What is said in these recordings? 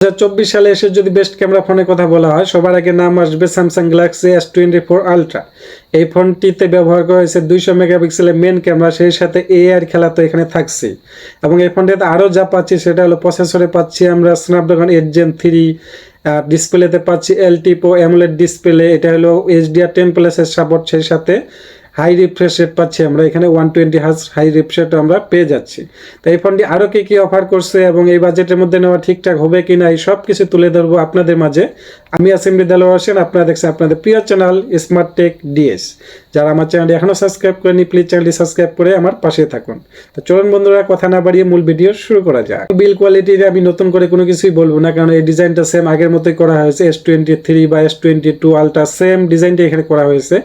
2024 সালে এসে যদি বেস্ট ক্যামেরা ফোনের কথা বলা হয় সবার আগে নাম আসবে স্যামসাং গ্যালাক্সি S24 আলট্রা। এই ফোনটিতে ব্যবহার করা হয়েছে 200 মেগাপিক্সেলের মেন ক্যামেরা, সেই সাথে এআই খেলা তো এখানে থাকছে। এবং এই ফোনটিতে আরও যা পাচ্ছি সেটা হলো প্রসেসরে পাচ্ছি আমরা স্ন্যাপড্রাগন 8 Gen 3, ডিসপ্লেতে পাচ্ছি এলটিপো অ্যামোলেড ডিসপ্লে, এটা হলো HDR10+ সাপোর্ট, সেই সাথে হাই রিফ্রেশ রেট পাচ্ছি আমরা এখানে 120 হার্জ হাই রিফ্রেশ আমরা পেয়ে যাচ্ছি। তো এই ফোনটি আরও কি অফার করছে এবং এই বাজেটের মধ্যে নেওয়া ঠিকঠাক হবে কিনা এই সব কিছু তুলে ধরবো আপনাদের মাঝে। আমি আসিম দেলোয়ার হোসেন, আপনারা দেখছেন আপনাদের প্রিয় চ্যানেল স্মার্ট টেক ডিএস। যারা আমার চ্যানেলটি এখনও সাবস্ক্রাইব করেনি প্লিজ চ্যানেলটি সাবস্ক্রাইব করে আমার পাশে থাকুন। তো চলুন বন্ধুরা, কথা না বাড়িয়ে মূল ভিডিও শুরু করা যাক। বিল কোয়ালিটির আমি নতুন করে কোনো কিছুই বলবো না, কারণ এই ডিজাইনটা সেম আগের মতোই করা হয়েছে। S23 বা S22 আলট্রা সেম ডিজাইনটা এখানে করা হয়েছে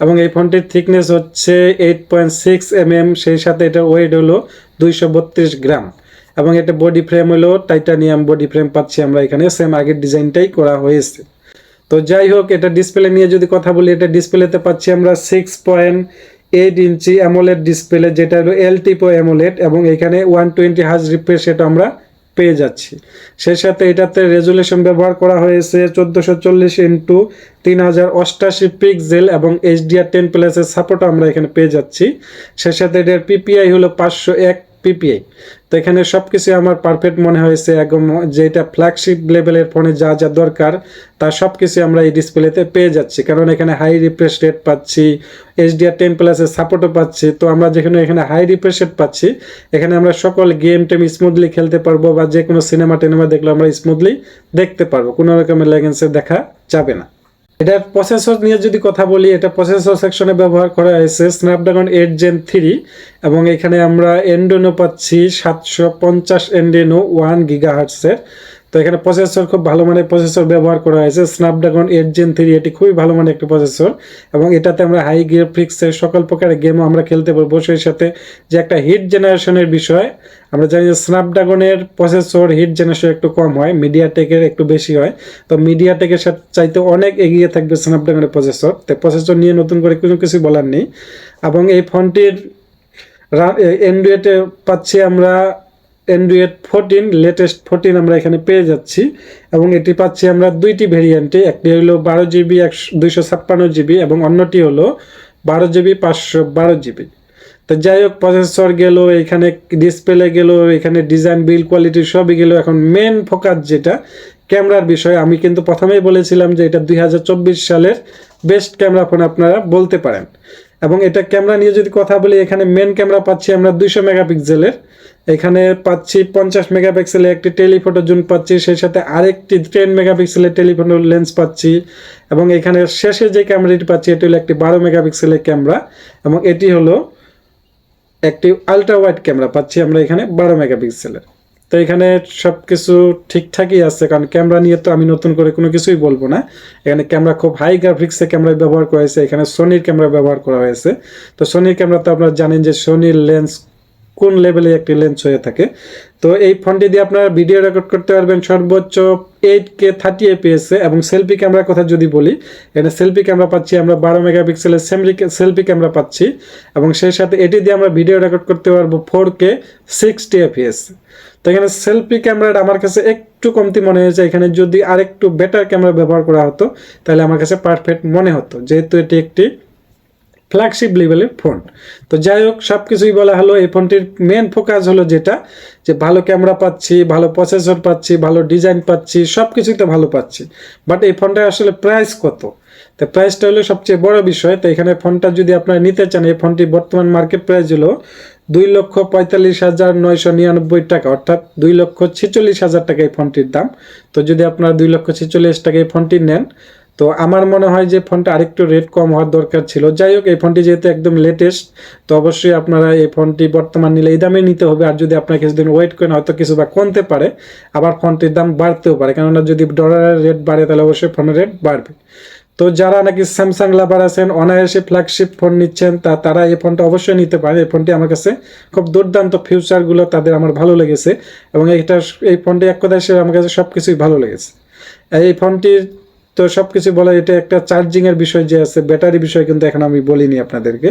এবং এই ফোনটির থিকনেস হচ্ছে 8.6 mm, সেই সাথে এটার ওয়েট হলো 232 গ্রাম এবং এটা বডি ফ্রেম হলো টাইটানিয়াম বডি ফ্রেম পাচ্ছি আমরা এখানে, সেম আগের ডিজাইনটাই করা হয়েছে। তো যাই হোক, এটা ডিসপ্লে নিয়ে যদি কথা বলি, এটা ডিসপ্লেতে পাচ্ছি আমরা 6.8 ইঞ্চি অ্যামোলেড ডিসপ্লে, যেটা হলো এলটিপো অ্যামোলেড এবং এখানে 120 হার্জ রিফ্রেশ রেট আমরা পেয়ে যাচ্ছি। সেই সাথে এটাতে রেজুলেশন ব্যবহার করা হয়েছে 1440x3088 পিক্সেল এবং HDR10+ এর সাপোর্ট আমরা এখানে পেয়ে যাচ্ছি। সেই সাথে এটার পিপিআই হলো 501 পিপিআই। তো এখানে সব কিছু আমার পারফেক্ট মনে হয়েছে, একদম যেটা ফ্ল্যাগশিপ লেভেলের ফোনে যা যা দরকার তার সব কিছু আমরা এই ডিসপ্লেতে পেয়ে যাচ্ছি, কারণ এখানে হাই রিফ্রেশ রেট পাচ্ছি, HDR10+ এর সাপোর্টও পাচ্ছি। তো আমরা যেখানে এখানে হাই রিফ্রেশ রেট পাচ্ছি, এখানে আমরা সকল গেম টেম স্মুথলি খেলতে পারবো বা যে কোনো সিনেমা টেনেমা দেখলে আমরা স্মুথলি দেখতে পারবো, কোনো রকমের ল্যাগেন্সে দেখা যাবে না। এটার প্রসেসর নিয়ে যদি কথা বলি, এটা প্রসেসর সেকশনে ব্যবহার করা হয়েছে স্ন্যাপড্রাগন 8 Gen 3 এবং এখানে আমরা এন্ডেনো পাচ্ছি 750 এন্ডেনো 1 GHz-এর। তো এখানে প্রসেসর খুব ভালো মানের প্রসেসর ব্যবহার করা হয়েছে স্ন্যাপড্রাগন 8 Gen 3, এটি খুবই ভালো মানের একটা প্রসেসর এবং এটাতে আমরা হাই গ্রাফিক্সের সকল প্রকারের গেমও আমরা খেলতে পারবো। সেই সাথে যে একটা হিট জেনারেশনের বিষয়, আমরা জানি যে স্ন্যাপড্রাগনের প্রসেসর হিট জেনারেশন একটু কম হয়, মিডিয়াটেকের একটু বেশি হয়। তো মিডিয়াটেকের সাথে চাইতে অনেক এগিয়ে থাকবে স্ন্যাপড্রাগনের প্রসেসর। তো প্রসেসর নিয়ে নতুন করে কোনো কিছু বলার নেই। এবং এই ফোনটির অ্যান্ড্রয়েডে পাচ্ছি আমরা অ্যান্ড্রয়েড 14, লেটেস্ট 14 আমরা এখানে পেয়ে যাচ্ছি এবং এটি পাচ্ছি আমরা দুইটি ভেরিয়েন্টে, একটি হলো 12GB 256GB এবং অন্যটি হলো 12GB 512GB। তো যাই হোক, প্রসেসর গেল, এখানে ডিসপ্লে গেল, এখানে ডিজাইন বিল্ড কোয়ালিটি সবই গেল। এখন মেন ফোকাস যেটা ক্যামেরার বিষয়, আমি কিন্তু প্রথমেই বলেছিলাম যে এটা 2024 সালের বেস্ট ক্যামেরা ফোন আপনারা বলতে পারেন। এবং এটা ক্যামেরা নিয়ে যদি কথা বলি, এখানে মেন ক্যামেরা পাচ্ছি আমরা 200 মেগাপিক্সেলের, এখানে পাচ্ছি 50 মেগাপিক্সেলের একটি টেলিফটো জুম পাচ্ছি, সেই সাথে আরেকটি 10 মেগাপিক্সেলের টেলিফটো লেন্স পাচ্ছি এবং এখানে শেষে যে ক্যামেরাটি পাচ্ছি এটি হলো একটি 12 মেগাপিক্সেলের ক্যামেরা এবং এটি হলো একটি আলট্রা ওয়াইড ক্যামেরা পাচ্ছি আমরা এখানে 12 মেগাপিক্সেলের। তো এখানে সব কিছু ঠিকঠাকই আছে, কারণ ক্যামেরা নিয়ে তো আমি নতুন করে কোনো কিছুই বলবো না। এখানে ক্যামেরা খুব হাই গ্রাফিক্সের ক্যামেরা ব্যবহার করা হয়েছে, এখানে সোনির ক্যামেরা ব্যবহার করা হয়েছে। তো সোনির ক্যামেরা তো আপনারা জানেন যে সোনির লেন্স কোন লেভেলে একটি লেন্স হয়ে থাকে। তো এই ফোনটি দিয়ে আপনারা ভিডিও রেকর্ড করতে পারবেন সর্বোচ্চ 8K 30 fps এবং সেলফি ক্যামেরার কথা যদি বলি, এখানে সেলফি ক্যামেরা পাচ্ছি আমরা 12 মেগাপিক্সেলের সেলফি ক্যামেরা পাচ্ছি এবং সেই সাথে এটি দিয়ে আমরা ভিডিও রেকর্ড করতে পারবো 4K 60 fps। তো এখানে সেলফি ক্যামেরাটা আমার কাছে একটু কমতি মনে হয়েছে, এখানে যদি আরেকটু বেটার ক্যামেরা ব্যবহার করা হতো তাহলে আমার কাছে পারফেক্ট মনে হতো, যেহেতু এটি একটি ফ্ল্যাগশিপ লেভেলের ফোন। তো যাই হোক, সব কিছুই বলা হলো। এই ফোনটির মেন ফোকাস হলো যেটা, যে ভালো ক্যামেরা পাচ্ছি, ভালো প্রসেসর পাচ্ছি, ভালো ডিজাইন পাচ্ছি, সব কিছুই তো ভালো পাচ্ছি। বাট এই ফোনটা আসলে প্রাইস কত? তো প্রাইসটা হলো সবচেয়ে বড় বিষয়। তো এখানে ফোনটা যদি আপনারা নিতে চান, এই ফোনটি বর্তমান মার্কেট প্রাইস হলো 2,45,999 টাকা, অর্থাৎ 2,46,000 টাকা এই ফোনটির দাম। তো যদি আপনারা 2,46,000 টাকা এই ফোনটি নেন, তো আমার মনে হয় যে ফোনটা আরেকটু রেট কম হওয়ার দরকার ছিল। যাই হোক, এই ফোনটি যেহেতু একদম লেটেস্ট, তো অবশ্যই আপনারা এই ফোনটি বর্তমান নিলে এই দামে নিতে হবে। আর যদি আপনারা কিছুদিন ওয়েট করেন, হয়তো কিছু বা কমতে পারে, আবার ফোনটির দাম বাড়তেও পারে, কেননা যদি ডলারের রেট বাড়ে তাহলে অবশ্যই ফোনের রেট বাড়বে। তো যারা নাকি স্যামসাং লাভার আছেন, অনায়াসে ফ্ল্যাগশিপ ফোন নিচ্ছেন, তারা এই ফোনটা অবশ্যই নিতে পারে। এই ফোনটি আমার কাছে খুব দুর্দান্ত, ফিউচারগুলো তাদের আমার ভালো লেগেছে এবং এই ফোনটি এক কথায় আমার কাছে সব কিছুই ভালো লেগেছে। এই ফোনটির তো সব কিছু বলা, এটা একটা চার্জিংয়ের বিষয় যে আছে, ব্যাটারি বিষয় কিন্তু এখন আমি বলিনি আপনাদেরকে।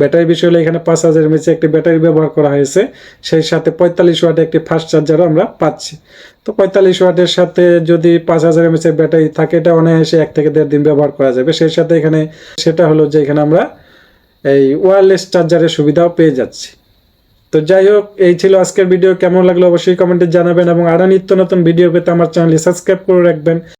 ব্যাটারি বিষয় হলে এখানে 5000 mAh একটি ব্যাটারি ব্যবহার করা হয়েছে, সেই সাথে 45 ওয়াট একটি ফাস্ট চার্জারও আমরা পাচ্ছি। তো 45 ওয়াটের সাথে যদি 5000 mAh এর ব্যাটারি থাকে, এটা অনায়াসে 1 থেকে 1.5 দিন ব্যবহার করা যাবে। সেই সাথে এখানে সেটা হলো যে এখানে আমরা এই ওয়্যারলেস চার্জারের সুবিধাও পেয়ে যাচ্ছি। তো যাই হোক, এই ছিল আজকের ভিডিও। কেমন লাগলো অবশ্যই কমেন্টে জানাবেন, এবং আরও নিত্য নতুন ভিডিও পেতে আমার চ্যানেলটি সাবস্ক্রাইব করে রাখবেন।